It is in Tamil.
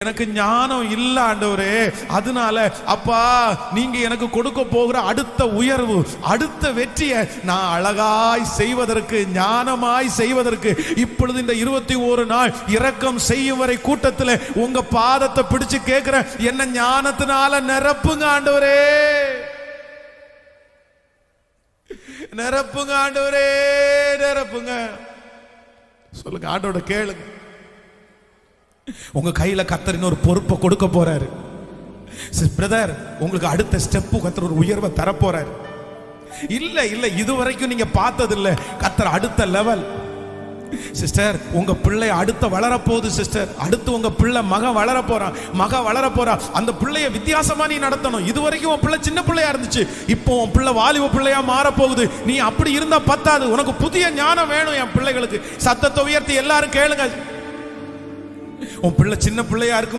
எனக்கு ஞானம் இல்ல ஆண்டவரே. அதனால அப்பா நீங்க எனக்கு கொடுக்க போகிற அடுத்த உயர்வு, அடுத்த வெற்றியை நான் அழகாய் செய்வதற்கு, ஞானமாய் செய்வதற்கு இப்பொழுது இந்த 21 நாள் இரக்கம் செய்யும் வரை கூட்டத்தில் உங்க பாதத்தை பிடிச்சு கேட்கிற, என்ன ஞானத்தினால நிரப்புங்க ஆண்டவரே, நிரப்புங்க ஆண்டவரே, நிரப்புங்க. சொல்லுங்க ஆண்டவரோட கேளுங்க. உங்க கையில கர்த்தர் ஒரு பொறுப்பை கொடுக்க போறாரு. பிரதர் உங்களுக்கு அடுத்த ஸ்டெப் கர்த்தர் ஒரு உயர்வை தர போறாரு. இல்ல இல்ல இதுவரைக்கும் நீங்க பார்த்தது இல்ல, கர்த்தர் அடுத்த லெவல். சிஸ்டர் உங்க பிள்ளை அடுத்த வளரப்போகுது சிஸ்டர். அடுத்து உங்க பிள்ளை மக வளர போறான், மக வளர போறா. அந்த பிள்ளைய வித்தியாசமா நீ நடத்தணும். இதுவரைக்கும் உன் பிள்ளை சின்ன பிள்ளையா இருந்துச்சு, இப்போ உன் பிள்ளை வாலிப பிள்ளையா மாற போகுது. நீ அப்படி இருந்தா பத்தாது, உனக்கு புதிய ஞானம் வேணும். என் பிள்ளைகளுக்கு சத்தத்தை உயர்த்தி எல்லாரும் கேளுங்க. உன் பிள்ளை சின்ன பிள்ளையா இருக்கும்